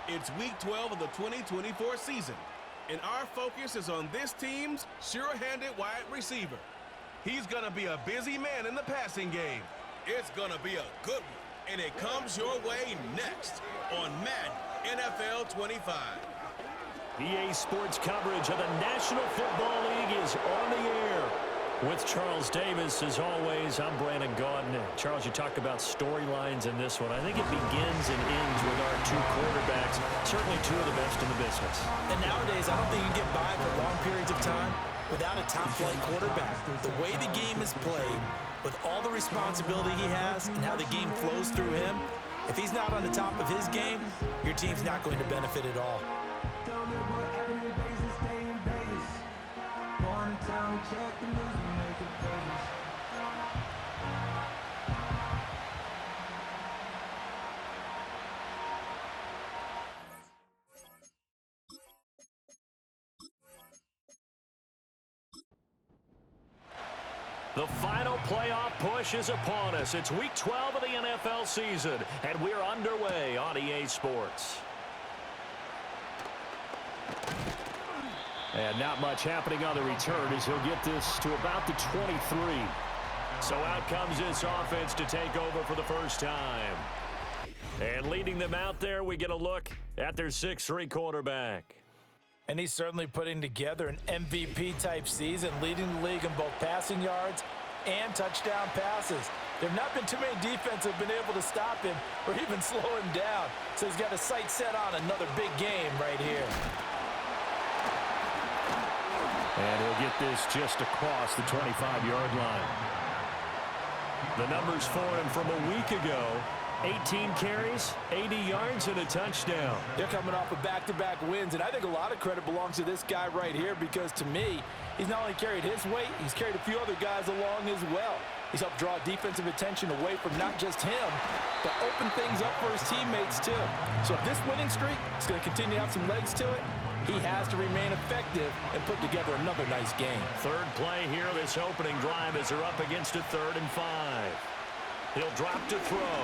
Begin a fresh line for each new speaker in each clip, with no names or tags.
It's Week 12 of the 2024 season, and our focus is on this team's sure-handed wide receiver. He's going to be a busy man in the passing game. It's going to be a good one, and it comes your way next on Madden NFL 25.
EA Sports coverage of the National Football League is on the air. With Charles Davis, as always, I'm Brandon Gaudin. Charles, you talked about storylines in this one. I think it begins and ends with our two quarterbacks, certainly two of the best in the business.
And nowadays, I don't think you can get by for long periods of time without a top-flight quarterback. The way the game is played, with all the responsibility he has and how the game flows through him, if he's not on the top of his game, your team's not going to benefit at all.
The final playoff push is upon us. It's Week 12 of the NFL season, and we're underway on EA Sports. And not much happening on the return as he'll get this to about the 23. So out comes this offense to take over for the first time. And leading them out there, we get a look at their 6'3" quarterback.
And he's certainly putting together an MVP-type season, leading the league in both passing yards and touchdown passes. There have not been too many defenses that have been able to stop him or even slow him down. So he's got his sights set on another big game right here.
And he'll get this just across the 25-yard line. The numbers for him from a week ago: 18 carries, 80 yards, and a touchdown.
They're coming off of back-to-back wins, and I think a lot of credit belongs to this guy right here because, to me, he's not only carried his weight, he's carried a few other guys along as well. He's helped draw defensive attention away from not just him, but open things up for his teammates, too. So if this winning streak is going to continue to have some legs to it, he has to remain effective and put together another nice game.
Third play here, this opening drive, as they're up against a 3rd and 5. He'll drop to throw.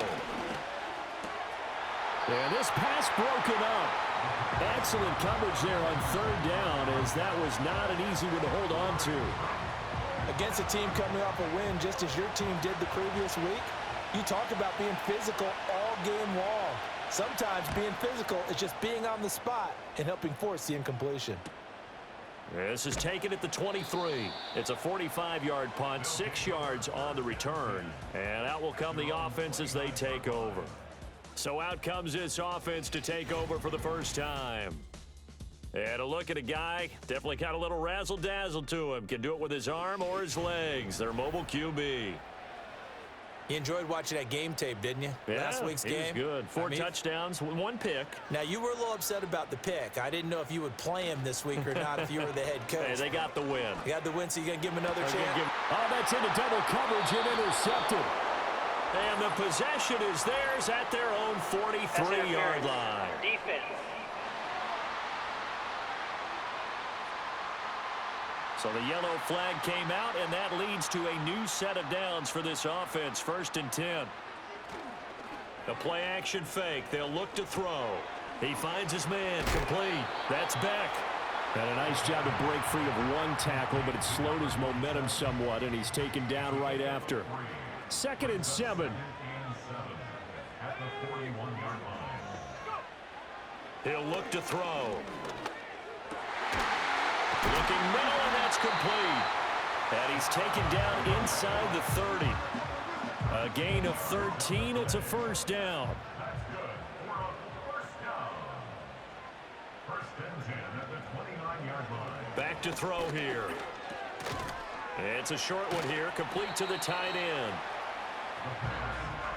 And this pass broken up. Excellent coverage there on 3rd down, as that was not an easy one to hold on to.
Against a team coming off a win, just as your team did the previous week, you talk about being physical all game long. Sometimes being physical is just being on the spot and helping force the incompletion.
This is taken at the 23. It's a 45-yard punt, 6 yards on the return. And out will come the offense as they take over. So out comes this offense to take over for the first time. And a look at a guy, definitely got a little razzle-dazzle to him. Can do it with his arm or his legs. Their mobile QB.
You enjoyed watching that game tape, didn't you?
Yeah,
Last week's game.
It was good. 4 touchdowns, 1 pick.
Now, you were a little upset about the pick. I didn't know if you would play him this week or not if you were the head coach.
Hey, they got the win.
You got the win, so you're going to give him another chance?
Oh, that's into double coverage and intercepted. And the possession is theirs at their own 43-yard line.
Defense.
So the yellow flag came out, and that leads to a new set of downs for this offense. 1st and 10. The play-action fake. They'll look to throw. He finds his man. Complete. That's Beck. Had a nice job to break free of 1 tackle, but it slowed his momentum somewhat, and he's taken down right after. 2nd and 7. He'll look to throw. Looking middle, and that's complete. And he's taken down inside the 30. A gain of 13. It's a 1st down. Back to throw here. It's a short one here, complete to the tight end.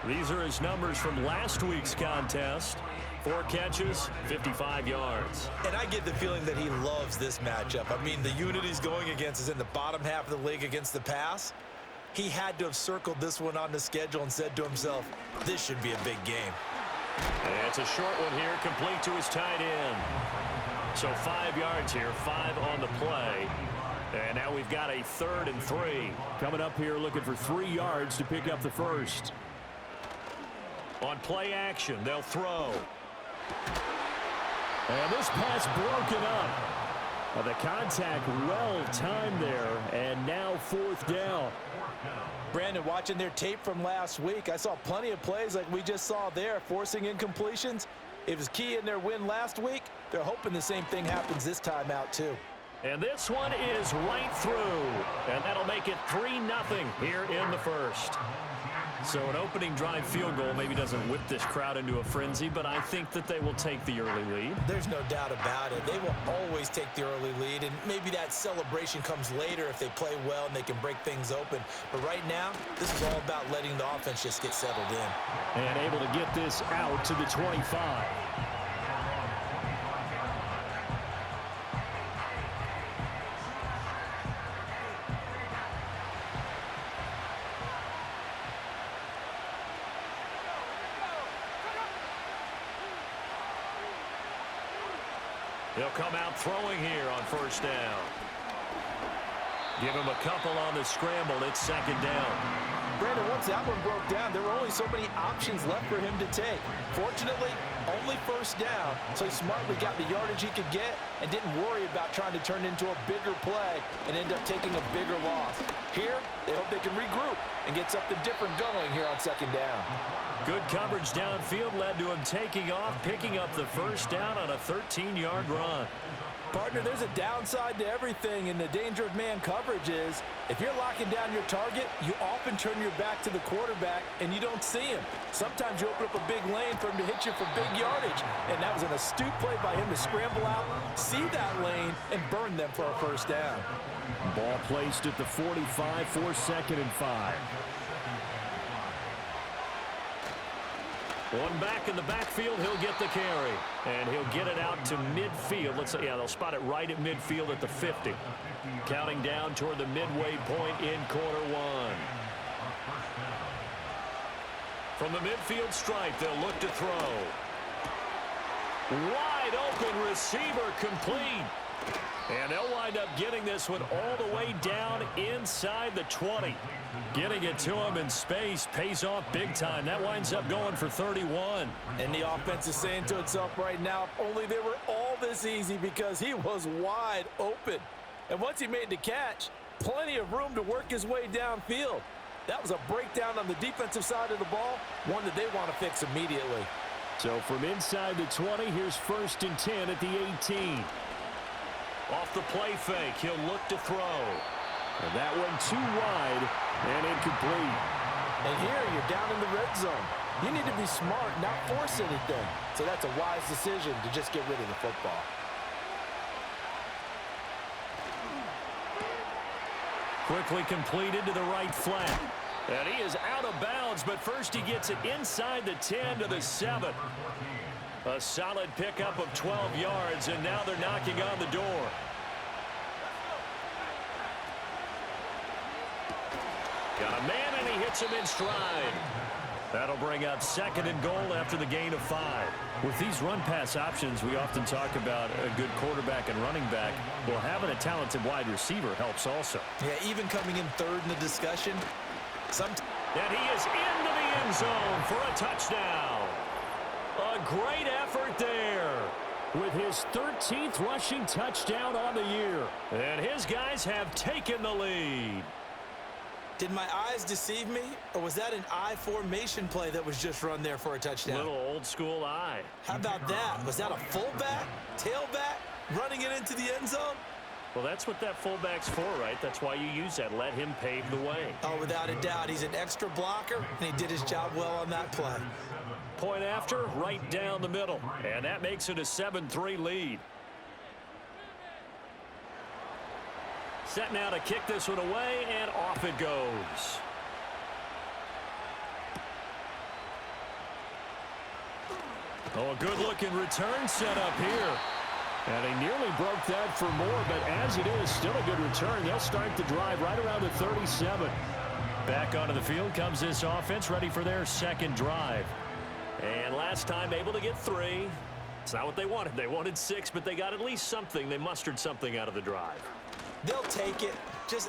These are his numbers from last week's contest. 4 catches, 55 yards.
And I get the feeling that he loves this matchup. I mean, the unit he's going against is in the bottom half of the league against the pass. He had to have circled this one on the schedule and said to himself, this should be a big game.
And it's a short one here, complete to his tight end. So 5 yards here, 5 on the play. And now we've got a 3rd and 3. Coming up here looking for 3 yards to pick up the first. On play action, they'll throw. And this pass broken up. The contact well timed there, and now 4th down.
Brandon, watching their tape from last week, I saw plenty of plays like we just saw there, forcing incompletions. It was key in their win last week. They're hoping the same thing happens this time out, too.
And this one is right through. And that'll make it 3-0 here in the first. So an opening drive field goal maybe doesn't whip this crowd into a frenzy, but I think that they will take the early lead.
There's no doubt about it. They will always take the early lead, and maybe that celebration comes later if they play well and they can break things open. But right now, this is all about letting the offense just get settled in.
And able to get this out to the 25. He'll come out throwing here on 1st down. Give him a couple on the scramble. It's 2nd down.
Brandon, once that one broke down, there were only so many options left for him to take. Fortunately, only 1st down, so he smartly got the yardage he could get and didn't worry about trying to turn into a bigger play and end up taking a bigger loss. Here, they hope they can regroup and get something different going here on 2nd down.
Good coverage downfield led to him taking off, picking up the 1st down on a 13-yard run.
Partner, there's a downside to everything, and the danger of man coverage is if you're locking down your target, you often turn your back to the quarterback and you don't see him. Sometimes you open up a big lane for him to hit you for big yardage, and that was an astute play by him to scramble out, see that lane, and burn them for a 1st down.
Ball placed at the 45 for 2nd and 5. One back in the backfield, he'll get the carry. And he'll get it out to midfield. Let's say, yeah, they'll spot it right at midfield at the 50. Counting down toward the midway point in quarter 1. From the midfield stripe, they'll look to throw. Wide open receiver complete. And they'll wind up getting this one all the way down inside the 20. Getting it to him in space pays off big time. That winds up going for 31.
And the offense is saying to itself right now, if only they were all this easy, because he was wide open. And once he made the catch, plenty of room to work his way downfield. That was a breakdown on the defensive side of the ball, one that they want to fix immediately.
So from inside the 20, here's 1st and 10 at the 18. Off the play fake, he'll look to throw. And that one too wide and incomplete.
And here you're down in the red zone. You need to be smart, not force anything. So that's a wise decision to just get rid of the football.
Quickly completed to the right flat. And he is out of bounds, but first he gets it inside the 10 to the 7. A solid pickup of 12 yards, and now they're knocking on the door. Got a man, and he hits him in stride. That'll bring up 2nd and goal after the gain of 5. With these run-pass options, we often talk about a good quarterback and running back. Well, having a talented wide receiver helps also.
Yeah, even coming in 3rd in the discussion.
And he is into the end zone for a touchdown. A great effort there with his 13th rushing touchdown on the year. And his guys have taken the lead.
Did my eyes deceive me, or was that an I formation play that was just run there for a touchdown?
Little old school eye.
How about that? Was that a fullback, tailback, running it into the end zone?
Well, that's what that fullback's for, right? That's why you use that. Let him pave the way.
Oh, without a doubt. He's an extra blocker, and he did his job well on that play.
Point after, right down the middle. And that makes it a 7-3 lead. Set now to kick this one away, and off it goes. Oh, a good-looking return set up here. And he nearly broke that for more, but as it is, still a good return. They'll start the drive right around the 37. Back onto the field comes this offense, ready for their 2nd drive. And last time able to get 3. It's not what they wanted. They wanted 6, but they got at least something. They mustered something out of the drive.
They'll take it.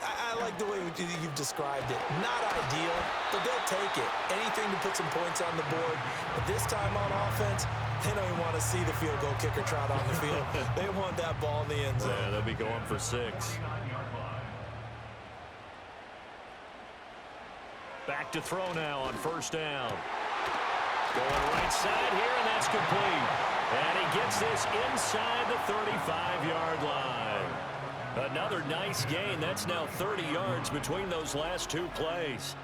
I like the way you've described it. Not ideal, but they'll take it. Anything to put some points on the board. But this time on offense, They don't even want to see the field goal kicker trot on the field. They want that ball in the end zone.
Yeah, they'll be going for 6. Back to throw now on first down. Going right side here, and that's complete. And he gets this inside the 35-yard line. Another nice gain. That's now 30 yards between those last 2 plays.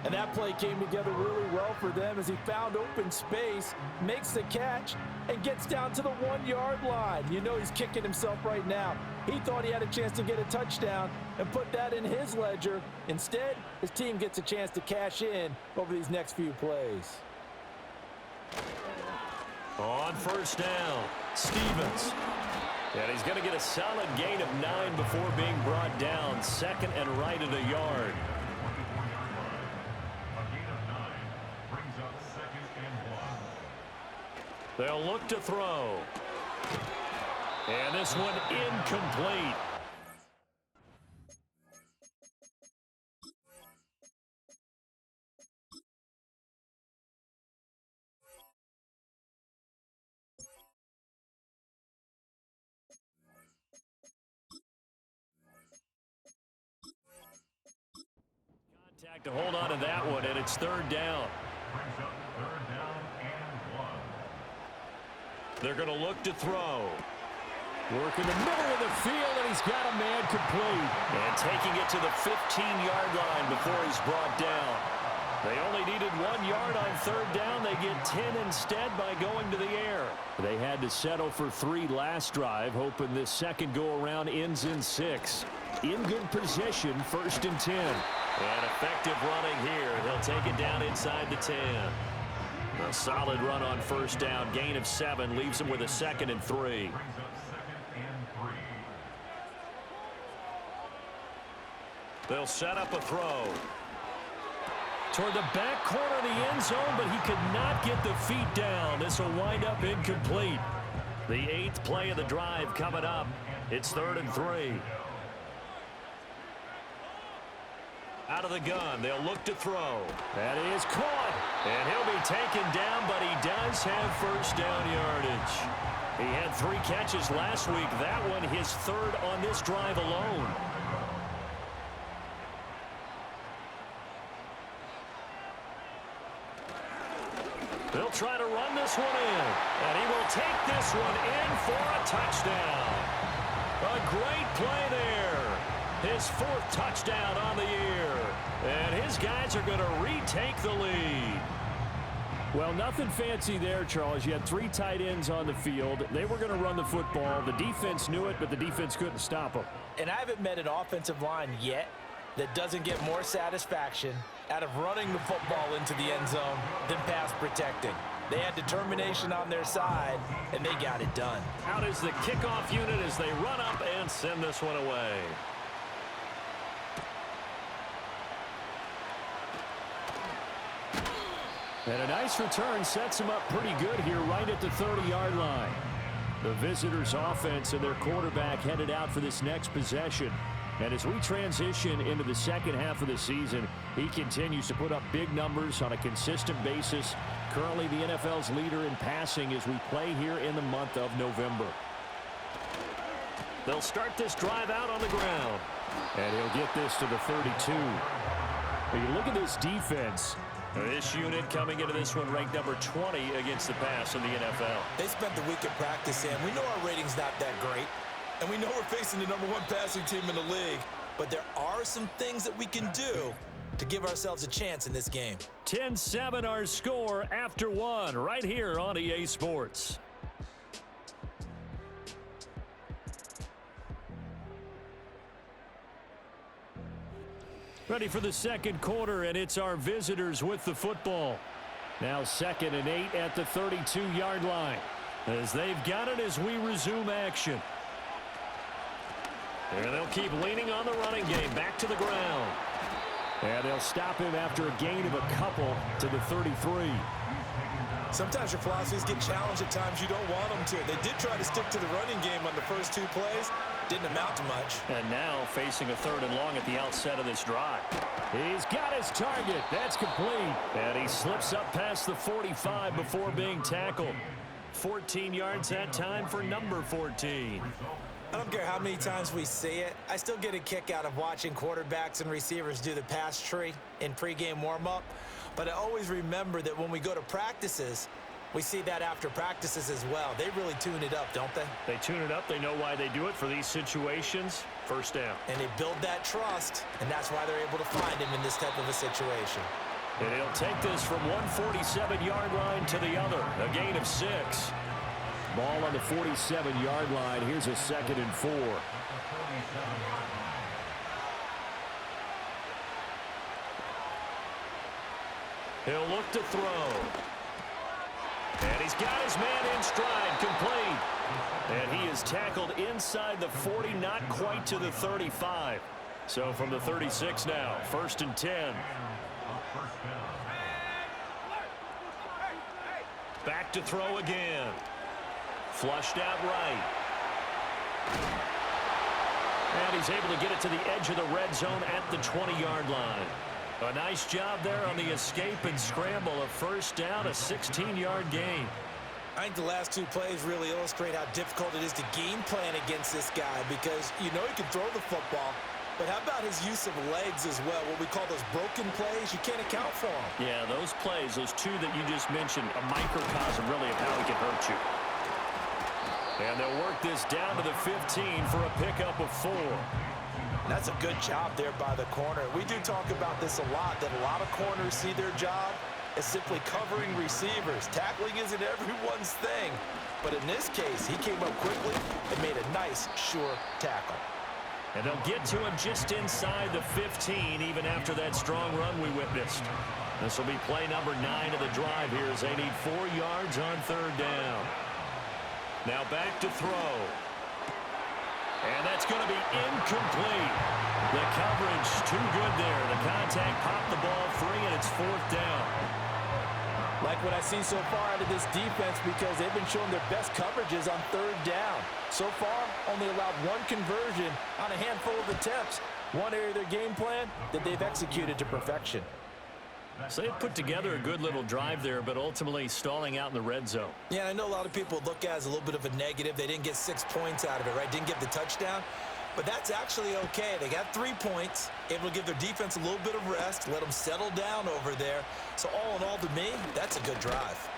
And that play came together really well for them as he found open space, makes the catch, and gets down to the 1-yard line. You know he's kicking himself right now. He thought he had a chance to get a touchdown and put that in his ledger. Instead, his team gets a chance to cash in over these next few plays.
On first down, Stevens. And he's going to get a solid gain of 9 before being brought down. Second and right at a yard. They'll look to throw. And this one incomplete. Contact to hold on to that one, and it's third down. They're going to look to throw. Work in the middle of the field, and he's got a man complete. And taking it to the 15-yard line before he's brought down. They only needed 1 yard on third down. They get 10 instead by going to the air. They had to settle for 3 last drive, hoping this second go-around ends in 6. In good position, first and 10. And effective running here. He'll take it down inside the 10. A solid run on first down. Gain of 7 leaves him with a 2nd and 3. They'll set up a throw. Toward the back corner of the end zone, but he could not get the feet down. This will wind up incomplete. The 8th play of the drive coming up. It's 3rd and 3. Out of the gun, they'll look to throw. That is caught. And he'll be taken down, but he does have first down yardage. He had 3 catches last week. That one his 3rd on this drive alone. They'll try to run this one in. And he will take this one in for a touchdown. A great play there. His 4th touchdown on the year. And his guys are going to retake the lead. Well, nothing fancy there, Charles. You had 3 tight ends on the field. They were going to run the football. The defense knew it, but the defense couldn't stop them.
And I haven't met an offensive line yet that doesn't get more satisfaction out of running the football into the end zone than pass protecting. They had determination on their side, and they got it done.
Out is the kickoff unit as they run up and send this one away. And a nice return sets him up pretty good here right at the 30-yard line. The visitors' offense and their quarterback headed out for this next possession. And as we transition into the second half of the season, he continues to put up big numbers on a consistent basis. Currently the NFL's leader in passing as we play here in the month of November. They'll start this drive out on the ground. And he'll get this to the 32. When you look at this defense, this unit coming into this one ranked number 20 against the pass in the NFL.
They spent the week at practice, and we know our rating's not that great. And we know we're facing the number 1 passing team in the league. But there are some things that we can do to give ourselves a chance in this game.
10-7 our score after 1 right here on EA Sports. Ready for the second quarter, and it's our visitors with the football. Now 2nd and 8 at the 32-yard line. As they've got it as we resume action. And they'll keep leaning on the running game back to the ground. And they'll stop him after a gain of a couple to the 33.
Sometimes your philosophies get challenged at times you don't want them to. They did try to stick to the running game on the first 2 plays. Didn't amount to much.
And now facing a 3rd and long at the outset of this drive. He's got his target. That's complete. And he slips up past the 45 before being tackled. 14 yards that time for number 14.
I don't care how many times we see it. I still get a kick out of watching quarterbacks and receivers do the pass tree in pregame warm-up. But I always remember that when we go to practices, we see that after practices as well. They really tune it up, don't they?
They tune it up. They know why they do it for these situations. First down.
And they build that trust, and that's why they're able to find him in this type of a situation.
And he'll take this from one 47-yard line to the other. A gain of 6.
Ball on the 47-yard line. Here's a 2nd and 4.
He'll look to throw. And he's got his man in stride, complete. And he is tackled inside the 40, not quite to the 35. So from the 36 now, 1st and 10. Back to throw again. Flushed out right. And he's able to get it to the edge of the red zone at the 20-yard line. A nice job there on the escape and scramble. A first down, a 16-yard gain.
I think the last 2 plays really illustrate how difficult it is to game plan against this guy because you know he can throw the football, but how about his use of legs as well? What we call those broken plays, you can't account for them.
Yeah, those plays, those 2 that you just mentioned, a microcosm really of how he can hurt you. And they'll work this down to the 15 for a pickup of 4.
That's a good job there by the corner. We do talk about this a lot, that a lot of corners see their job as simply covering receivers. Tackling isn't everyone's thing. But in this case, he came up quickly and made a nice, sure tackle.
And they'll get to him just inside the 15, even after that strong run we witnessed. This will be play number 9 of the drive here as they need 4 yards on 3rd down. Now back to throw. And that's going to be incomplete. The coverage too good there. The contact popped the ball free, and it's 4th down.
Like what I see so far out of this defense because they've been showing their best coverages on 3rd down. So far, only allowed 1 conversion on a handful of attempts. One area of their game plan that they've executed to perfection.
So they've put together a good little drive there, but ultimately stalling out in the red zone.
Yeah, I know a lot of people look at it as a little bit of a negative. They didn't get 6 points out of it, right? Didn't get the touchdown. But that's actually okay. They got 3 points, able to give their defense a little bit of rest, let them settle down over there. So all in all, to me, that's a good drive.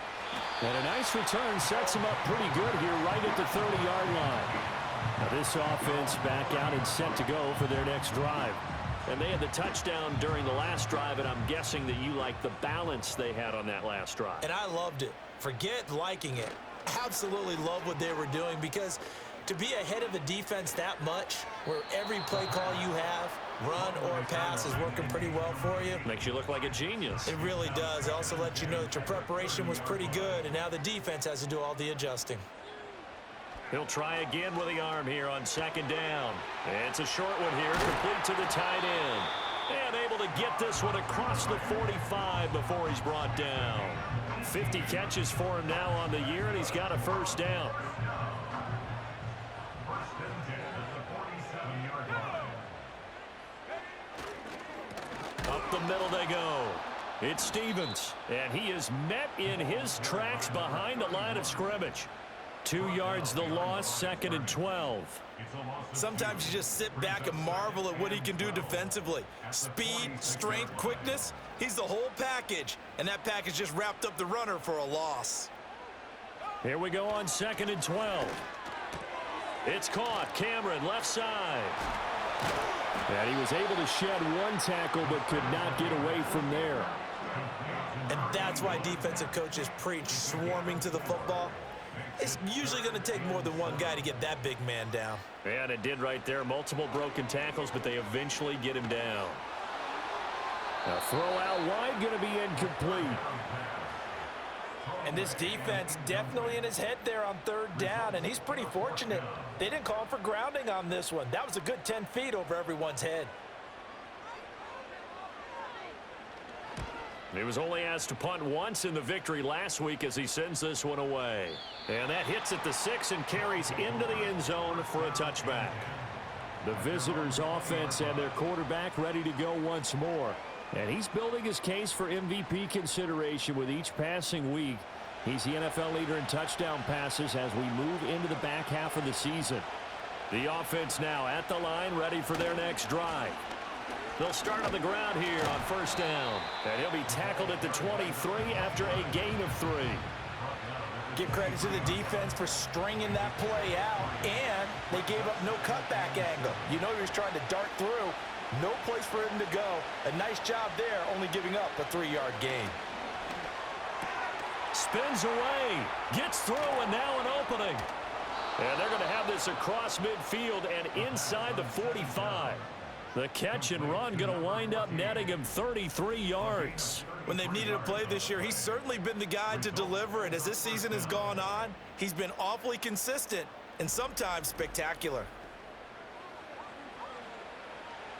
And a nice return sets him up pretty good here right at the 30-yard line. Now this offense back out and set to go for their next drive.
And they had the touchdown during the last drive, and I'm guessing that you like the balance they had on that last drive.
And I loved it. Forget liking it. Absolutely love what they were doing because to be ahead of a defense that much, where every play call you have, run or pass, is working pretty well for you.
Makes you look like a genius.
It really does. It also lets you know that your preparation was pretty good, and now the defense has to do all the adjusting.
He'll try again with the arm here on 2nd down. It's a short one here, complete to the tight end. And able to get this one across the 45 before he's brought down. 50 catches for him now on the year, and he's got a first down. Up the middle they go. It's Stevens, and he is met in his tracks behind the line of scrimmage. 2 yards the loss, 2nd and 12.
Sometimes you just sit back and marvel at what he can do defensively. Speed, strength, quickness, he's the whole package. And that package just wrapped up the runner for a loss.
Here we go on 2nd and 12. It's caught. Cameron, left side.
And he was able to shed 1 tackle but could not get away from there.
And that's why defensive coaches preach swarming to the football. It's usually going to take more than one guy to get that big man down.
And it did right there. Multiple broken tackles, but they eventually get him down.
A throw out wide going to be incomplete.
And this defense definitely in his head there on 3rd down, and he's pretty fortunate. They didn't call him for grounding on this one. That was a good 10 feet over everyone's head.
He was only asked to punt once in the victory last week as he sends this one away. And that hits at the 6 and carries into the end zone for a touchback.
The visitors' offense and their quarterback ready to go once more. And he's building his case for MVP consideration with each passing week. He's the NFL leader in touchdown passes as we move into the back half of the season.
The offense now at the line, ready for their next drive. They'll start on the ground here on first down. And he'll be tackled at the 23 after a gain of 3.
Give credit to the defense for stringing that play out, and they gave up no cutback angle. You know he was trying to dart through. No place for him to go. A nice job there, only giving up a 3-yard gain.
Spins away, gets through, and now an opening. And they're going to have this across midfield and inside the 45. The catch and run going to wind up netting him 33 yards.
When they've needed a play this year, he's certainly been the guy to deliver, and as this season has gone on, he's been awfully consistent and sometimes spectacular.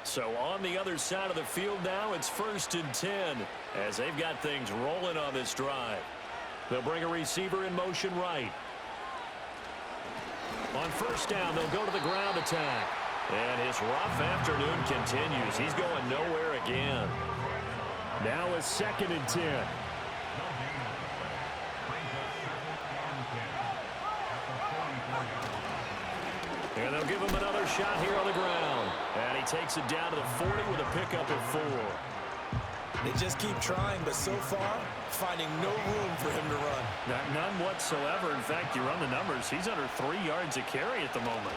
So on the other side of the field now, it's 1st and 10 as they've got things rolling on this drive. They'll bring a receiver in motion right. On first down, they'll go to the ground attack. And his rough afternoon continues. He's going nowhere again.
Now a 2nd and 10.
And they'll give him another shot here on the ground. And he takes it down to the 40 with a pickup of 4.
They just keep trying, but so far, finding no room for him to run.
None whatsoever. In fact, you run the numbers, he's under 3 yards a carry at the moment.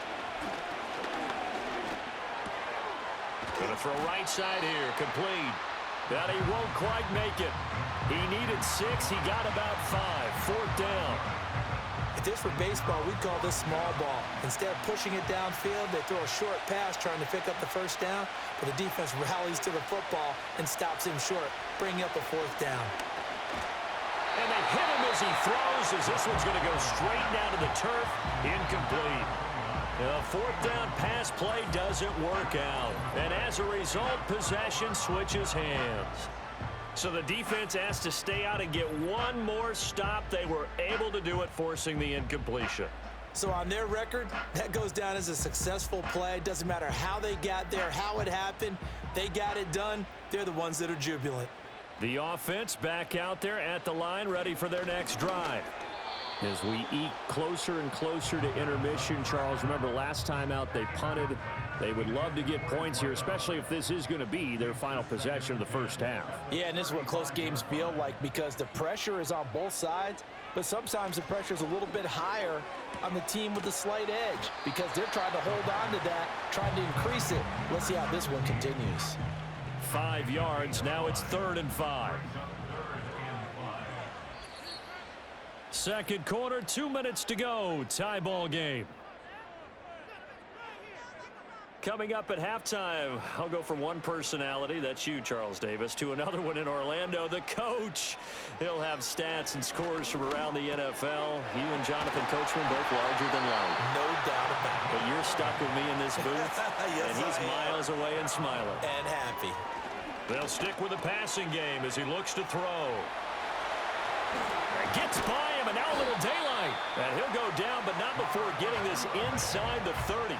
Going to throw right side here, complete. But he won't quite make it. He needed 6, he got about 5. 4th down.
If this were baseball, we'd call this small ball. Instead of pushing it downfield, they throw a short pass trying to pick up the first down, but the defense rallies to the football and stops him short, bringing up a 4th down.
And they hit him as he throws, as this one's going to go straight down to the turf. Incomplete. The 4th down pass play doesn't work out. And as a result, possession switches hands. So the defense asked to stay out and get one more stop. They were able to do it, forcing the incompletion.
So on their record, that goes down as a successful play. Doesn't matter how they got there, how it happened. They got it done. They're the ones that are jubilant.
The offense back out there at the line, ready for their next drive.
As we eke closer and closer to intermission, Charles, remember last time out they punted. They would love to get points here, especially if this is going to be their final possession of the first half.
Yeah, and this is what close games feel like because the pressure is on both sides, but sometimes the pressure is a little bit higher on the team with the slight edge because they're trying to hold on to that, trying to increase it. Let's see how this one continues.
5 yards. Now it's 3rd and 5. Second quarter, 2 minutes to go. Tie ball game. Coming up at halftime, I'll go from one personality, that's you, Charles Davis, to another one in Orlando, the coach. He'll have stats and scores from around the NFL. You and Jonathan Coachman both larger than life.
No doubt about it.
But you're stuck with me in this booth,
yes,
and he's miles away and smiling.
And happy.
They'll stick with the passing game as he looks to throw. Gets by him, and now a little daylight. And he'll go down, but not before getting this inside the 30.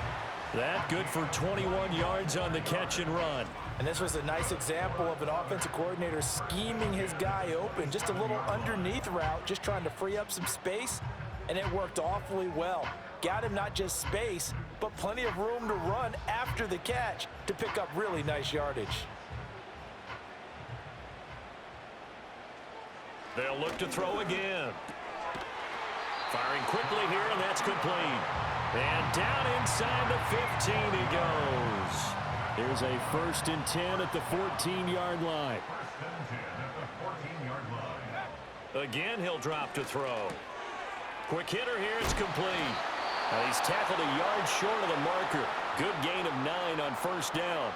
That good for 21 yards on the catch and run.
And this was a nice example of an offensive coordinator scheming his guy open. Just a little underneath route, just trying to free up some space, and it worked awfully well. Got him not just space, but plenty of room to run after the catch to pick up really nice yardage.
They'll look to throw again. Firing quickly here, and that's complete. And down inside the 15 he goes.
Here's a 1st and 10 at the 14-yard line.
Again, he'll drop to throw. Quick hitter here, it's complete. He's tackled a yard short of the marker. Good gain of 9 on first down.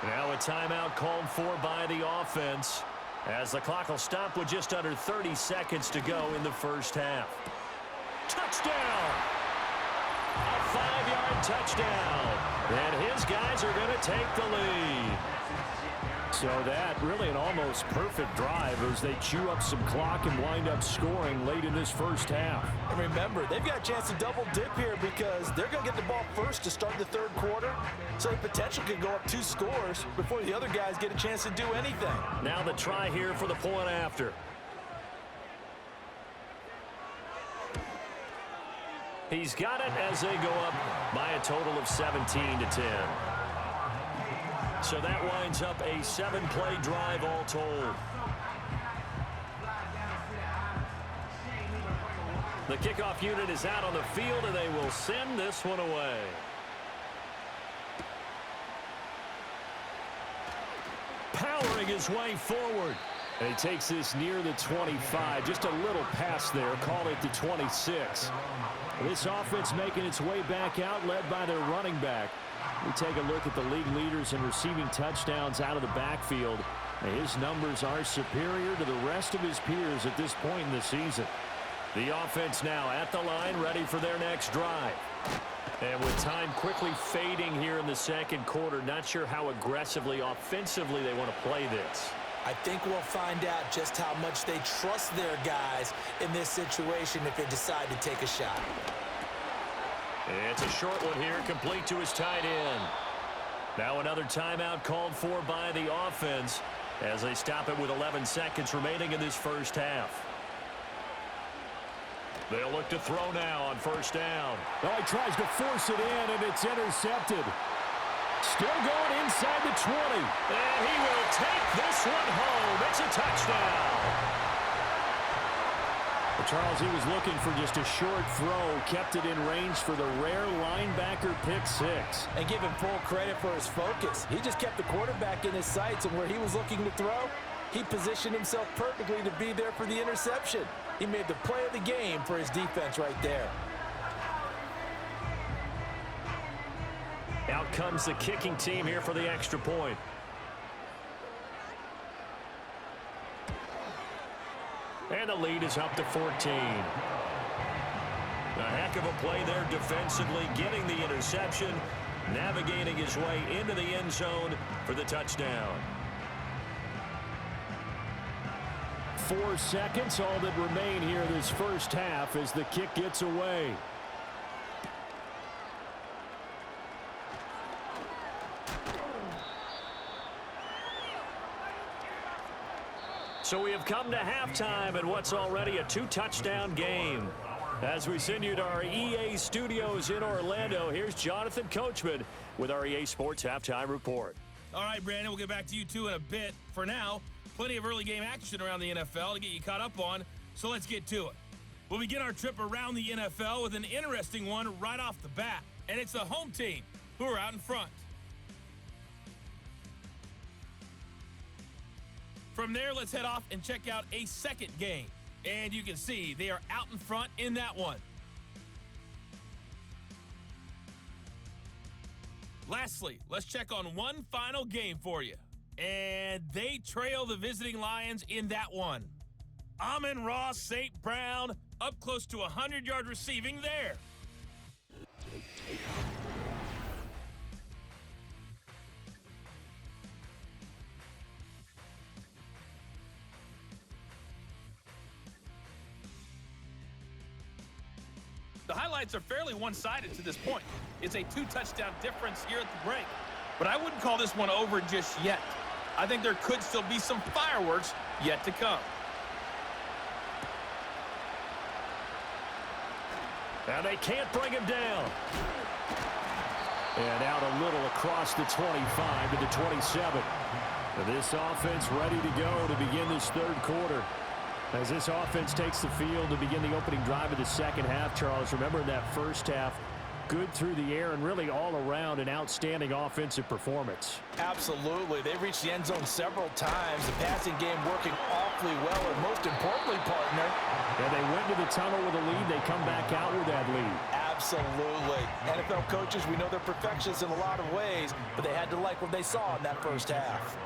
Now a timeout called for by the offense, as the clock will stop with just under 30 seconds to go in the first half. Touchdown! A 5-yard touchdown. And his guys are going to take the lead.
So that really an almost perfect drive as they chew up some clock and wind up scoring late in this first half.
And remember, they've got a chance to double dip here because they're going to get the ball first to start the third quarter. So the potential could go up 2 scores before the other guys get a chance to do anything.
Now the try here for the point after. He's got it as they go up by a total of 17-10. So that winds up a 7-play drive all told. The kickoff unit is out on the field, and they will send this one away. Powering his way forward. And he takes this near the 25. Just a little pass there. Call it the 26. This offense making its way back out, led by their running back. We take a look at the league leaders in receiving touchdowns out of the backfield. His numbers are superior to the rest of his peers at this point in the season. The offense now at the line, ready for their next drive. And with time quickly fading here in the second quarter, not sure how aggressively, offensively they want to play this.
I think we'll find out just how much they trust their guys in this situation if they decide to take a shot.
It's a short one here, complete to his tight end. Now another timeout called for by the offense as they stop it with 11 seconds remaining in this first half. They'll look to throw now on first down.
Well, he tries to force it in, and it's intercepted. Still going inside the 20.
And he will take this one home. It's a touchdown.
Well, Charles, he was looking for just a short throw. Kept it in range for the rare linebacker pick six.
And give him full credit for his focus. He just kept the quarterback in his sights, and where he was looking to throw, he positioned himself perfectly to be there for the interception. He made the play of the game for his defense right there.
Out comes the kicking team here for the extra point. And the lead is up to 14. A heck of a play there defensively, getting the interception, navigating his way into the end zone for the touchdown.
4 seconds, all that remain here this first half as the kick gets away.
So we have come to halftime in what's already a 2-touchdown game. As we send you to our EA studios in Orlando, here's Jonathan Coachman with our EA Sports Halftime Report.
All right, Brandon, we'll get back to you two in a bit. For now, plenty of early game action around the NFL to get you caught up on, so let's get to it. We'll begin our trip around the NFL with an interesting one right off the bat, and it's the home team who are out in front. From there, let's head off and check out a second game. And you can see they are out in front in that one. Lastly, let's check on one final game for you. And they trail the visiting Lions in that one. Amon-Ra St. Brown up close to 100-yard receiving there. The highlights are fairly one-sided to this point. It's a 2-touchdown difference here at the break. But I wouldn't call this one over just yet. I think there could still be some fireworks yet to come.
Now they can't bring him down.
And out a little across the 25 to the 27. This offense ready to go to begin this third quarter. As this offense takes the field to begin the opening drive of the second half, Charles, remember in that first half, good through the air and really all around an outstanding offensive performance.
Absolutely. They reached the end zone several times. The passing game working awfully well, and most importantly, partner.
And they went to the tunnel with a lead. They come back out with that lead.
Absolutely. NFL coaches, we know they're perfectionists in a lot of ways, but they had to like what they saw in that first half.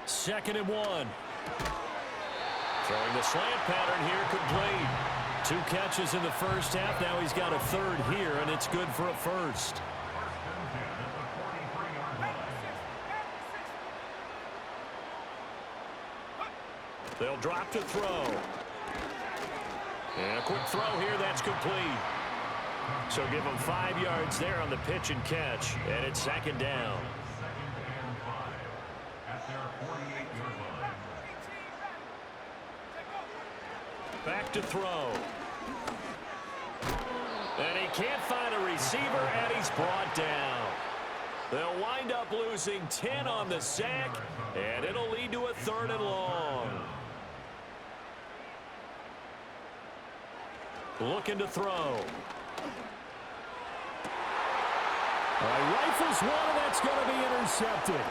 2nd and 1. Throwing the slant pattern here complete. 2 catches in the first half. Now he's got a third here, and it's good for a first. They'll drop to throw. And a quick throw here. That's complete. So give him 5 yards there on the pitch and catch, and it's 2nd down. Back to throw. can't find a receiver, and he's brought down. They'll wind up losing 10 on the sack, and it'll lead to a 3rd and long. Looking to throw.
All right, rifles one, and that's going to be intercepted.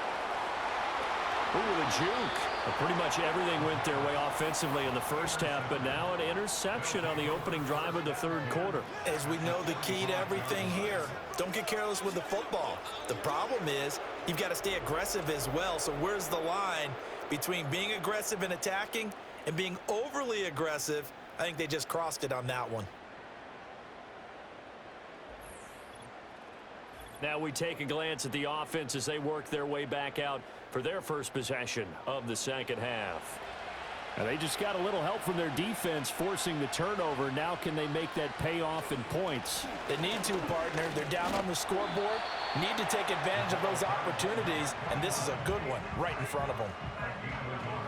Ooh, the juke. Pretty much everything went their way offensively in the first half, but now an interception on the opening drive of the 3rd quarter.
As we know, the key to everything here, don't get careless with the football. The problem is you've got to stay aggressive as well. So where's the line between being aggressive and attacking and being overly aggressive? I think they just crossed it on that one.
Now we take a glance at the offense as they work their way back out for their first possession of the second half.
And they just got a little help from their defense forcing the turnover. Now can they make that pay off in points?
They need to, partner. They're down on the scoreboard. Need to take advantage of those opportunities, and this is a good one right in front of them.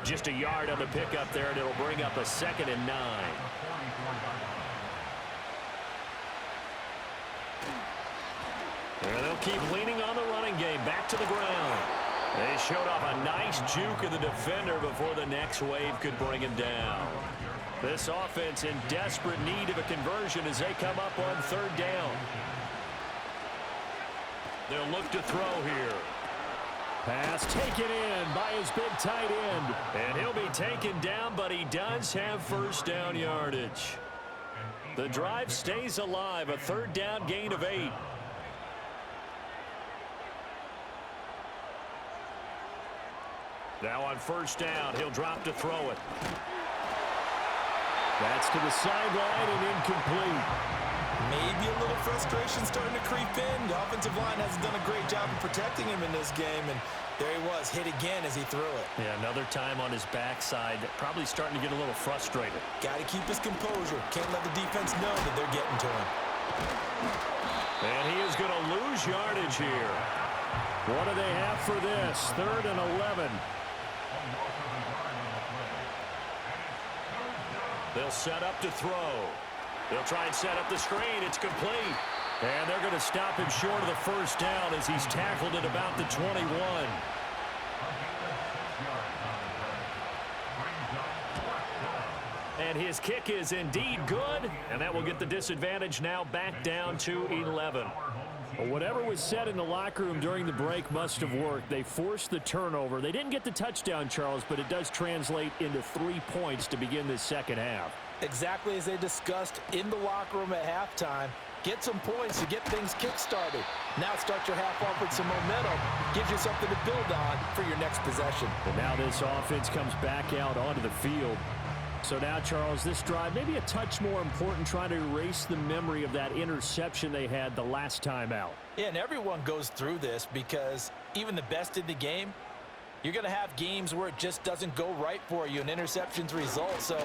Just a yard on the pickup there, and it'll bring up a 2nd and 9. And they'll keep leaning on the running game. Back to the ground. They showed off a nice juke of the defender before the next wave could bring him down. This offense in desperate need of a conversion as they come up on 3rd down. They'll look to throw here.
Pass taken in by his big tight end.
And he'll be taken down, but he does have 1st down yardage. The drive stays alive. A 3rd down gain of 8. Now on 1st down, he'll drop to throw it.
That's to the sideline and incomplete.
Maybe a little frustration starting to creep in. The offensive line hasn't done a great job of protecting him in this game, and there he was, hit again as he threw it.
Yeah, another time on his backside, probably starting to get a little frustrated.
Got to keep his composure. Can't let the defense know that they're getting to him.
And he is going to lose yardage here.
What do they have for this? 3rd and 11.
They'll set up to throw. They'll try and set up the screen. It's complete. And they're going to stop him short of the 1st down as he's tackled at about the 21. And his kick is indeed good. And that will get the disadvantage now back down to 11.
Well, whatever was said in the locker room during the break must have worked. They forced the turnover. They didn't get the touchdown, Charles, but it does translate into 3 points to begin this second half.
Exactly as they discussed in the locker room at halftime. Get some points to get things kick-started. Now start your half off with some momentum. Gives you something to build on for your next possession.
And now this offense comes back out onto the field. So now, Charles, this drive maybe a touch more important, trying to erase the memory of that interception they had the last time out.
Yeah, and everyone goes through this because even the best in the game, you're going to have games where it just doesn't go right for you and interceptions result. So,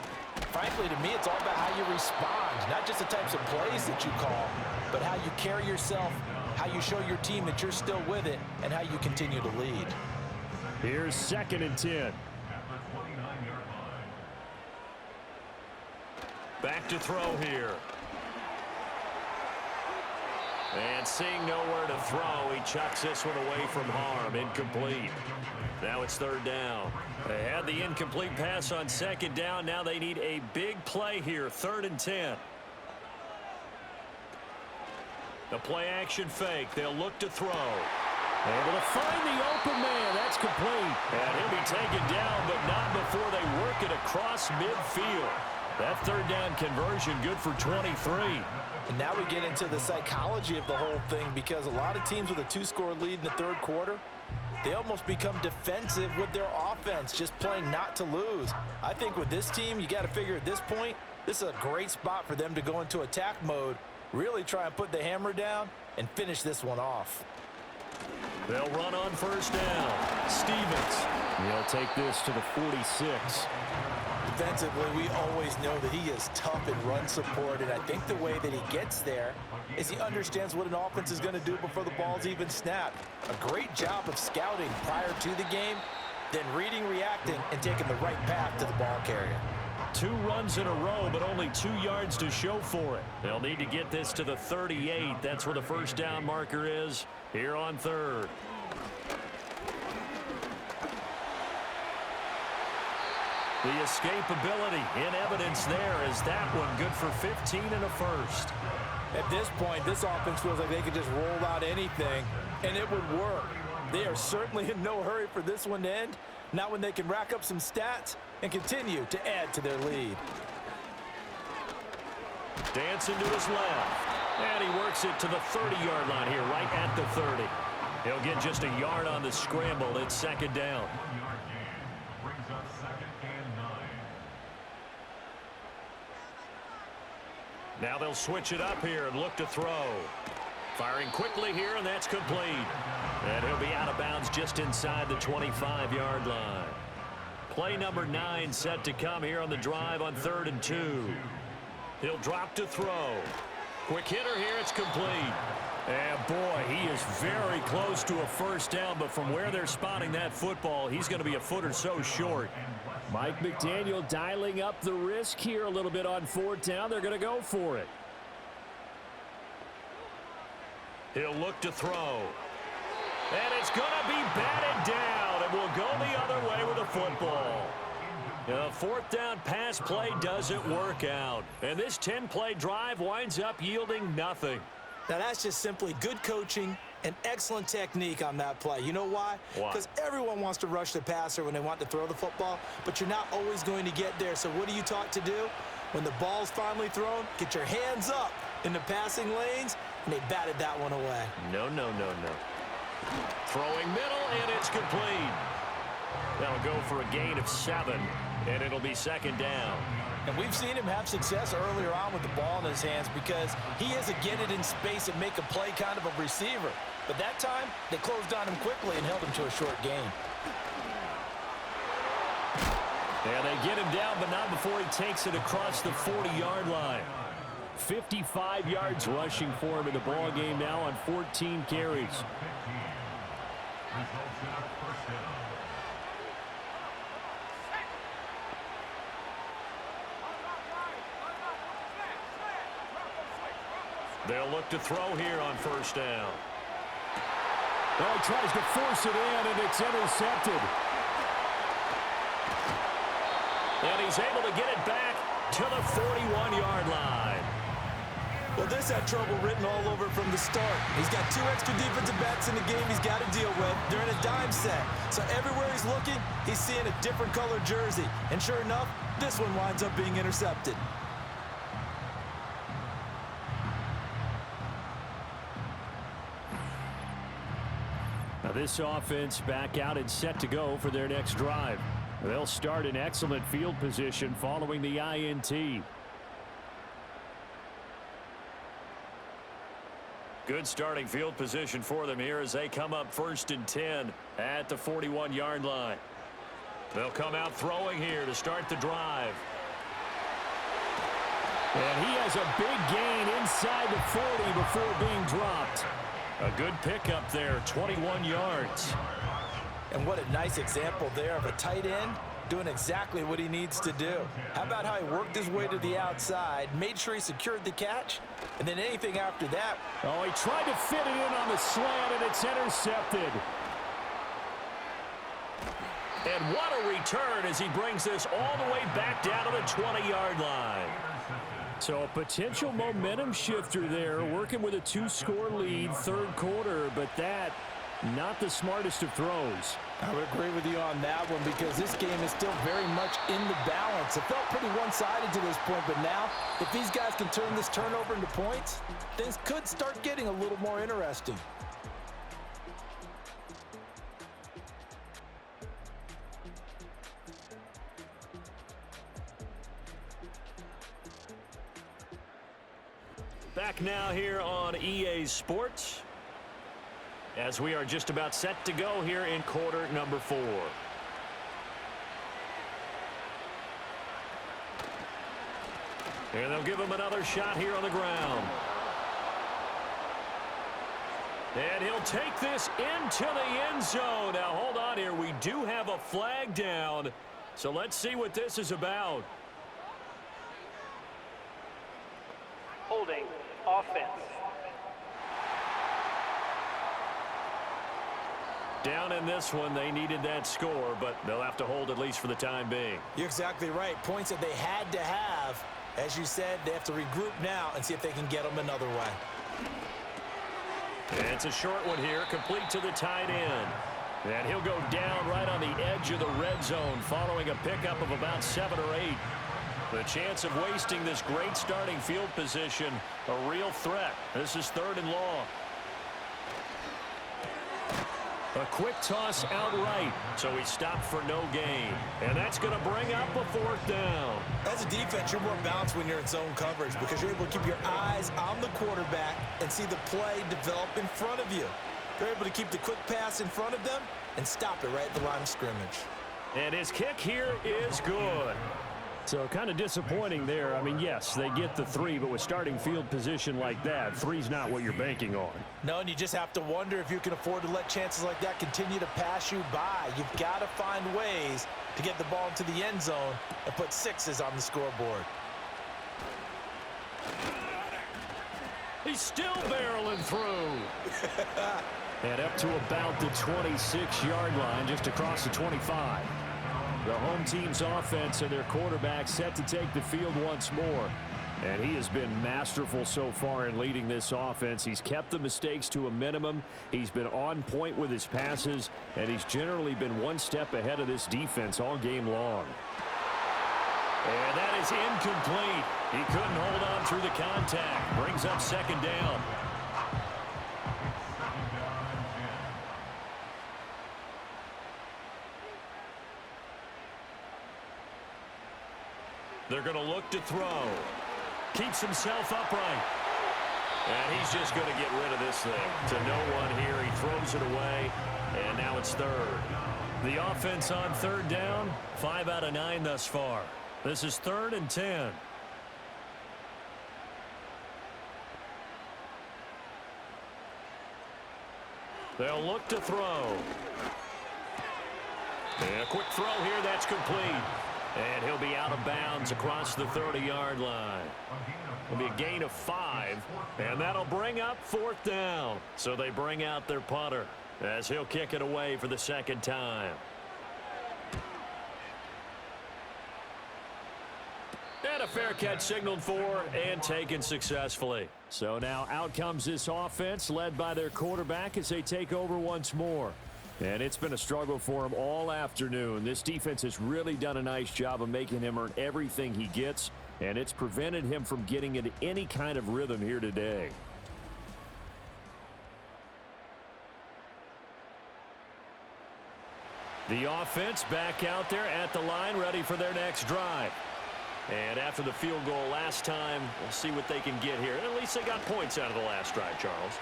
frankly, to me, it's all about how you respond, not just the types of plays that you call, but how you carry yourself, how you show your team that you're still with it, and how you continue to lead.
Here's 2nd and 10.
Back to throw here. And seeing nowhere to throw, he chucks this one away from harm. Incomplete. Now it's 3rd down. They had the incomplete pass on 2nd down. Now they need a big play here. 3rd and 10. The play action fake. They'll look to throw.
Able to find the open man. That's complete.
And he'll be taken down, but not before they work it across midfield. That 3rd down conversion good for 23.
And now we get into the psychology of the whole thing, because a lot of teams with a 2-score lead in the 3rd quarter, they almost become defensive with their offense, just playing not to lose. I think with this team, you got to figure at this point, this is a great spot for them to go into attack mode, really try and put the hammer down and finish this one off.
They'll run on 1st down. Stevens.
He'll take this to the 46.
Defensively, we always know that he is tough in run support, and I think the way that he gets there is he understands what an offense is going to do before the ball's even snapped. A great job of scouting prior to the game, then reading, reacting, and taking the right path to the ball carrier.
2 runs in a row, but only 2 yards to show for it. They'll need to get this to the 38. That's where the first down marker is here on 3rd. The escapability in evidence there as that one good for 15 and a first.
At this point, this offense feels like they could just roll out anything, and it would work. They are certainly in no hurry for this one to end. Not when they can rack up some stats and continue to add to their lead.
Dancing to his left. And he works it to the 30-yard line here, right at the 30. He'll get just a yard on the scramble. It's 2nd down. Now they'll switch it up here and look to throw. Firing quickly here, and that's complete. And he'll be out of bounds just inside the 25-yard line. Play number 9 set to come here on the drive on 3rd and 2. He'll drop to throw. Quick hitter here, it's complete. And boy, he is very close to a first down, but from where they're spotting that football, he's going to be a foot or so short.
Mike McDaniel dialing up the risk here a little bit on 4th down. They're going to go for it.
He'll look to throw. And it's going to be batted down, and will go the other way with the football. A 4th down pass play doesn't work out. And this 10-play drive winds up yielding nothing.
Now, that's just simply good coaching and excellent technique on that play. You know why?
Why?
Because everyone wants to rush the passer when they want to throw the football, but you're not always going to get there. So what are you taught to do? When the ball's finally thrown, get your hands up in the passing lanes, and they batted that one away.
No. Throwing middle, and it's complete. They'll go for a gain of 7, and it'll be 2nd down.
And we've seen him have success earlier on with the ball in his hands because he has to get it in space and make a play kind of a receiver. But that time, they closed on him quickly and held him to a short gain.
And they get him down, but not before he takes it across the 40-yard line.
55 yards rushing for him in the ball game now on 14 carries.
They'll look to throw here on 1st down.
Well, he tries to force it in, and it's intercepted.
And he's able to get it back to the 41-yard line.
Well, this had trouble written all over from the start. He's got 2 extra defensive backs in the game he's got to deal with during a dime set. So everywhere he's looking, he's seeing a different color jersey. And sure enough, this one winds up being intercepted.
Now this offense back out and set to go for their next drive. They'll start in excellent field position following the INT.
Good starting field position for them here as they come up 1st and 10 at the 41-yard line. They'll come out throwing here to start the drive.
And he has a big gain inside the 40 before being dropped.
A good pickup there, 21 yards.
And what a nice example there of a tight end doing exactly what he needs to do. How about how he worked his way to the outside, made sure he secured the catch, and then anything after that.
Oh, he tried to fit it in on the slant, and it's intercepted.
And what a return as he brings this all the way back down to the 20-yard line.
So a potential momentum shifter there, working with a 2-score lead, 3rd quarter, but that, not the smartest of throws.
I would agree with you on that one because this game is still very much in the balance. It felt pretty one-sided to this point, but now, if these guys can turn this turnover into points, things could start getting a little more interesting.
Back now here on EA Sports as we are just about set to go here in quarter number 4. And they'll give him another shot here on the ground. And he'll take this into the end zone. Now, hold on here. We do have a flag down. So let's see what this is about.
holding offense.
Down in this one, they needed that score, but they'll have to hold at least for the time being.
You're exactly right. Points that they had to have. As you said, they have to regroup now and see if they can get them another way.
It's a short one here, complete to the tight end. And he'll go down right on the edge of the red zone following a pickup of about 7 or 8. The chance of wasting this great starting field position, a real threat. This is 3rd and long. A quick toss outright, so he stopped for no gain. And that's going to bring up a 4th down.
As a defense, you're more balanced when you're in zone coverage because you're able to keep your eyes on the quarterback and see the play develop in front of you. You're able to keep the quick pass in front of them and stop it right at the line of scrimmage.
And his kick here is good.
So kind of disappointing there. I mean, yes, they get the 3, but with starting field position like that, 3's not what you're banking on.
No, and you just have to wonder if you can afford to let chances like that continue to pass you by. You've got to find ways to get the ball into the end zone and put 6s on the scoreboard.
He's still barreling through.
And up to about the 26-yard line, just across the 25. The home team's offense and their quarterback set to take the field once more. And he has been masterful so far in leading this offense. He's kept the mistakes to a minimum. He's been on point with his passes. And he's generally been one step ahead of this defense all game long.
And that is incomplete. He couldn't hold on through the contact. Brings up 2nd down. They're going to look to throw. Keeps himself upright. And he's just going to get rid of this thing. To no one here. He throws it away. And now it's 3rd. The offense on 3rd down. 5 out of 9 thus far. This is 3rd and 10. They'll look to throw. And a quick throw here. That's complete. And he'll be out of bounds across the 30-yard line. It'll be a gain of 5, and that'll bring up 4th down. So they bring out their punter as he'll kick it away for the 2nd time. And a fair catch signaled for and taken successfully.
So now out comes this offense led by their quarterback as they take over once more. And it's been a struggle for him all afternoon. This defense has really done a nice job of making him earn everything he gets, and it's prevented him from getting into any kind of rhythm here today. The offense back out there at the line, ready for their next drive. And after the field goal last time, we'll see what they can get here. At least they got points out of the last drive, Charles.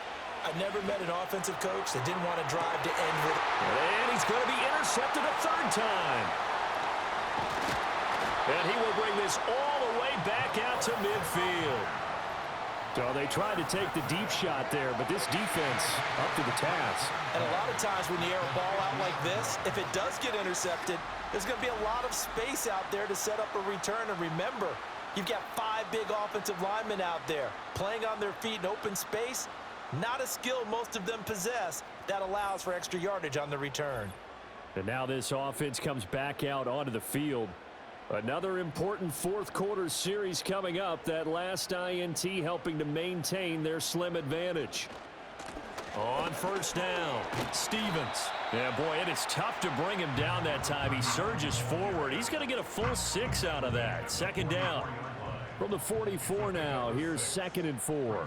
I've never met an offensive coach that didn't want to drive to end with.
And he's going to be intercepted a 3rd time. And he will bring this all the way back out to midfield.
So they tried to take the deep shot there, but this defense up to the task.
And a lot of times when you air a ball out like this, if it does get intercepted, there's going to be a lot of space out there to set up a return. And remember, you've got 5 big offensive linemen out there playing on their feet in open space. Not a skill most of them possess that allows for extra yardage on the return.
And now this offense comes back out onto the field. Another important 4th quarter series coming up. That last INT helping to maintain their slim advantage.
On 1st down, Stevens. Yeah, boy, it is tough to bring him down that time. He surges forward. He's going to get a full 6 out of that. 2nd down.
From the 44 now, here's 2nd and 4.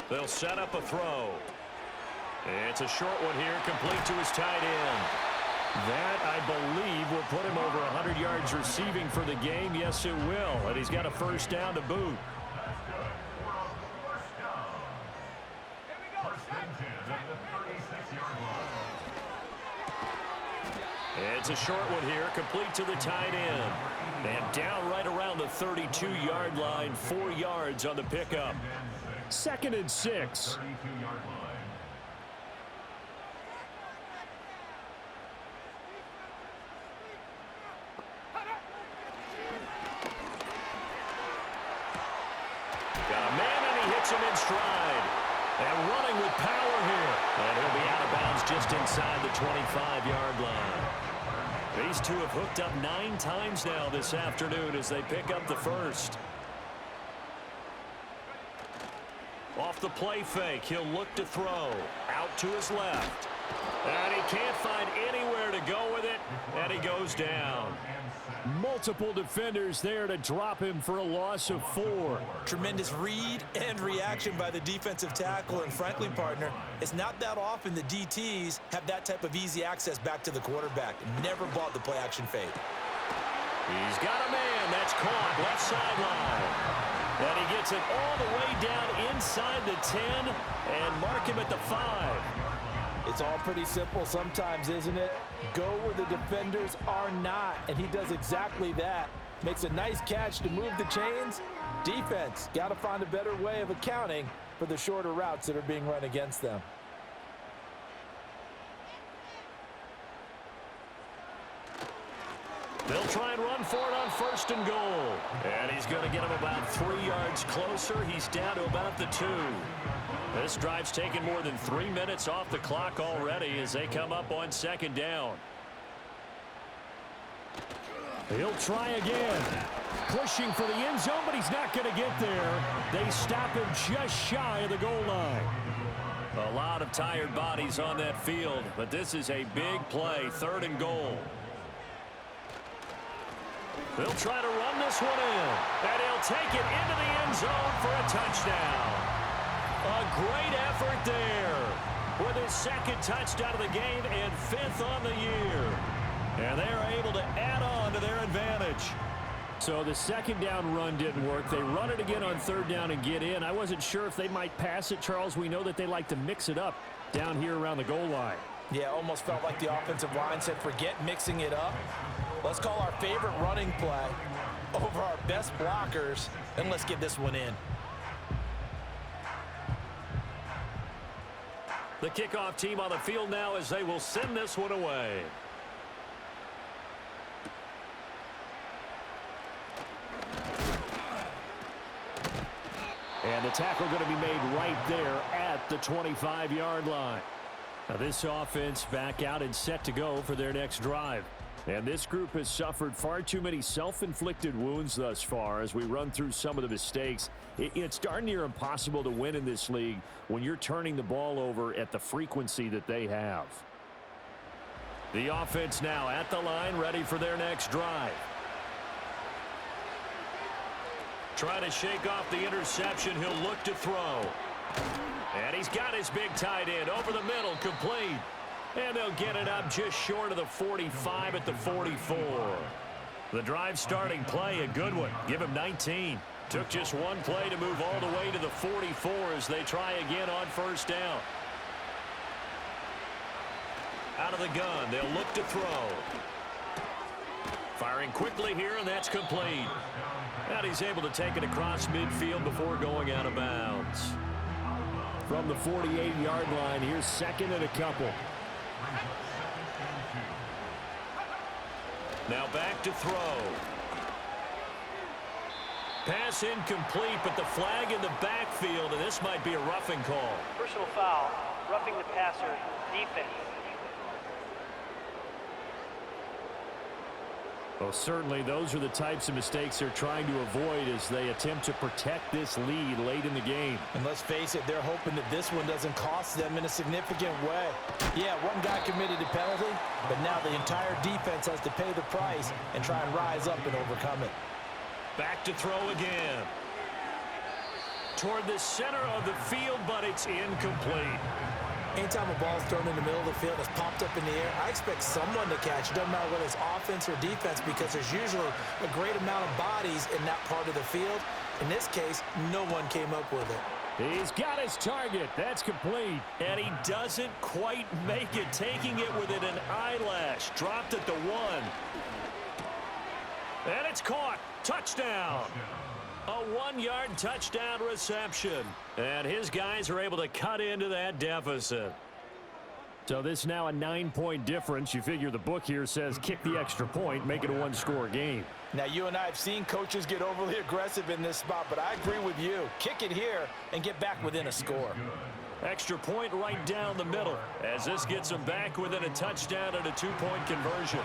They'll set up a throw. It's a short one here, complete to his tight end. That, I believe, will put him over 100 yards receiving for the game. Yes, it will. And he's got a 1st down to boot. It's a short one here, complete to the tight end. And down right around the 32-yard line, 4 yards on the pickup.
2nd and 6.
puts him in stride. And running with power here. And he'll be out of bounds just inside the 25-yard line. These two have hooked up 9 times now this afternoon as they pick up the first. Off the play fake, he'll look to throw. Out to his left. And he can't find anywhere to go with it, and he goes down.
Multiple defenders there to drop him for a loss of 4.
Tremendous read and reaction by the defensive tackle, and frankly, partner, it's not that often the DTs have that type of easy access back to the quarterback. Never bought the play action fake.
He's got a man that's caught left sideline. And he gets it all the way down inside the 10 and mark him at the 5.
It's all pretty simple sometimes, isn't it? Go where the defenders are not, and he does exactly that. Makes a nice catch to move the chains. Defense, got to find a better way of accounting for the shorter routes that are being run against them.
They'll try and run for it on 1st and goal. And he's going to get him about 3 yards closer. He's down to about the 2. This drive's taken more than 3 minutes off the clock already as they come up on 2nd down.
He'll try again. Pushing for the end zone, but he's not going to get there. They stop him just shy of the goal line.
A lot of tired bodies on that field, but this is a big play, 3rd and goal. They'll try to run this one in, and he'll take it into the end zone for a touchdown. A great effort there with his 2nd touchdown of the game and 5th on the year. And they're able to add on to their advantage.
So the 2nd down run didn't work. They run it again on 3rd down and get in. I wasn't sure if they might pass it, Charles. We know that they like to mix it up down here around the goal line.
Yeah, almost felt like the offensive line said, forget mixing it up. Let's call our favorite running play over our best blockers, and let's get this one in.
The kickoff team on the field now as they will send this one away.
And the tackle going to be made right there at the 25-yard line. Now this offense back out and set to go for their next drive. And this group has suffered far too many self-inflicted wounds thus far as we run through some of the mistakes. It's darn near impossible to win in this league when you're turning the ball over at the frequency that they have.
The offense now at the line, ready for their next drive. Try to shake off the interception. He'll look to throw. And he's got his big tight end over the middle, complete. And they'll get it up just short of the 45 at the 44. The drive starting play, a good one. Give him 19. Took just one play to move all the way to the 44 as they try again on 1st down. Out of the gun, they'll look to throw. Firing quickly here, and that's complete. And he's able to take it across midfield before going out of bounds.
From the 48-yard line, here's 2nd and a couple.
Now back to throw. Pass incomplete, but the flag in the backfield, and this might be a roughing call.
Personal foul, roughing the passer, defense.
Well, certainly those are the types of mistakes they're trying to avoid as they attempt to protect this lead late in the game.
And let's face it, they're hoping that this one doesn't cost them in a significant way. Yeah, one guy committed a penalty, but now the entire defense has to pay the price and try and rise up and overcome it.
Back to throw again. Toward the center of the field, but it's incomplete.
Anytime a ball's thrown in the middle of the field, it's popped up in the air, I expect someone to catch. It doesn't matter whether it's offense or defense because there's usually a great amount of bodies in that part of the field. In this case, no one came up with it.
He's got his target. That's complete.
And he doesn't quite make it, taking it within an eyelash. Dropped at the 1. And it's caught. Touchdown. A 1-yard touchdown reception. And his guys are able to cut into that deficit.
So this now a 9-point difference. You figure the book here says kick the extra point, make it a one-score game.
Now, you and I have seen coaches get overly aggressive in this spot, but I agree with you. Kick it here and get back within a score.
Extra point right down the middle as this gets them back within a touchdown and a 2-point conversion.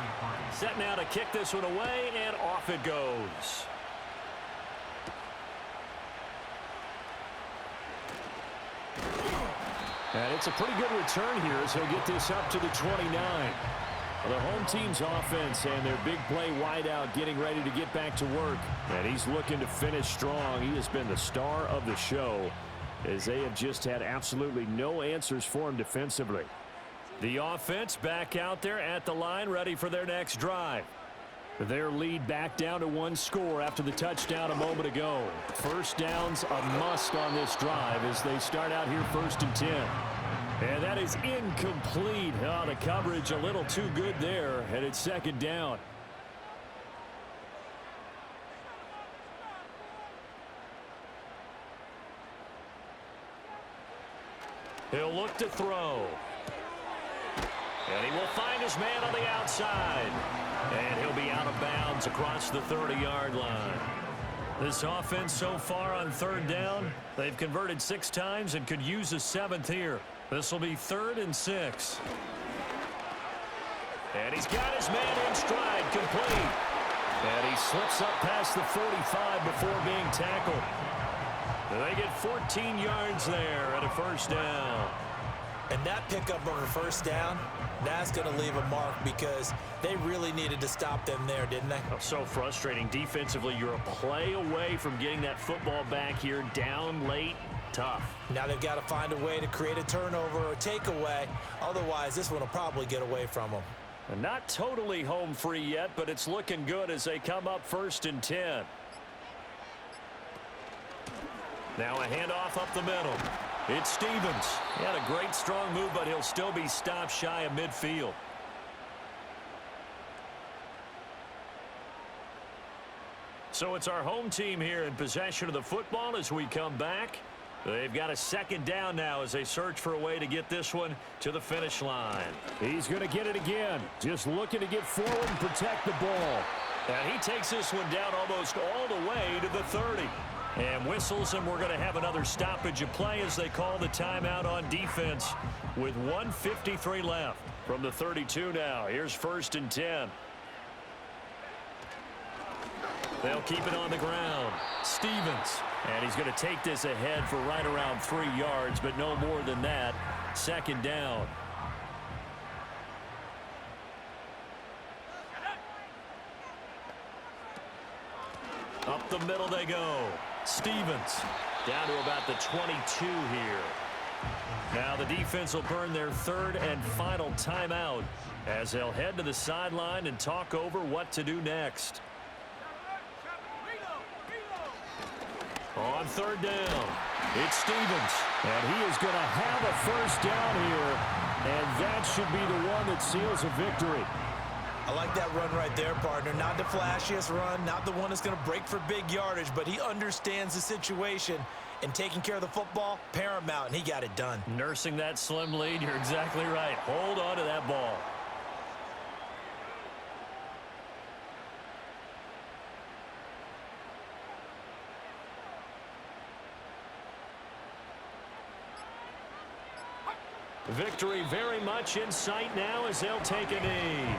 Set now to kick this one away, and off it goes.
And it's a pretty good return here as he'll get this up to the 29. The home team's offense and their big play wideout getting ready to get back to work. And he's looking to finish strong. He has been the star of the show as they have just had absolutely no answers for him defensively.
The offense back out there at the line, ready for their next drive.
Their lead back down to one score after the touchdown a moment ago. First down's a must on this drive as they start out here 1st and 10. And that is incomplete. Oh, the coverage a little too good there, and it's 2nd down.
He'll look to throw. And he will find his man on the outside. And he'll be out of bounds across the 30-yard line. This offense so far on 3rd down, they've converted 6 times and could use a 7th here. This will be 3rd and 6. And he's got his man in stride, complete. And he slips up past the 45 before being tackled. And they get 14 yards there at a 1st down.
And that pickup of a 1st down, that's going to leave a mark because they really needed to stop them there, didn't they?
Oh, so frustrating. Defensively, you're a play away from getting that football back here down late. Tough.
Now they've got to find a way to create a turnover or takeaway. Otherwise, this one will probably get away from them.
And not totally home free yet, but it's looking good as they come up 1st and 10. Now a handoff up the middle. It's Stevens. He had a great strong move, but he'll still be stopped shy of midfield. So it's our home team here in possession of the football as we come back. They've got a 2nd down now as they search for a way to get this one to the finish line.
He's going to get it again. Just looking to get forward and protect the ball.
And he takes this one down almost all the way to the 30. And whistles, and we're going to have another stoppage of play as they call the timeout on defense with 1:53 left. From the 32 now, here's 1st and 10. They'll keep it on the ground. Stevens. And he's going to take this ahead for right around 3 yards, but no more than that. 2nd down. Up the middle they go. Stevens down to about the 22 here. Now the defense will burn their 3rd and final timeout as they'll head to the sideline and talk over what to do next. On 3rd down, it's Stevens.
And he is going to have a 1st down here, and that should be the one that seals a victory.
I like that run right there, partner. Not the flashiest run, not the one that's going to break for big yardage, but he understands the situation, and taking care of the football, paramount, and he got it done.
Nursing that slim lead, you're exactly right. Hold on to that ball. Victory very much in sight now as they'll take a knee.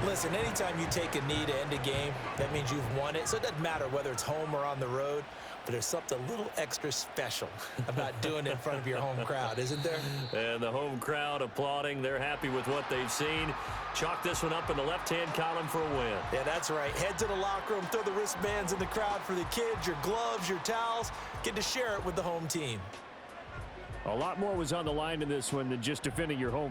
Listen, anytime you take a knee to end a game, that means you've won it. So it doesn't matter whether it's home or on the road, but there's something a little extra special about doing it in front of your home crowd, isn't there?
And the home crowd applauding. They're happy with what they've seen. Chalk this one up in the left-hand column for a win.
Yeah, that's right. Head to the locker room, throw the wristbands in the crowd for the kids, your gloves, your towels. Get to share it with the home team.
A lot more was on the line in this one than just defending your home.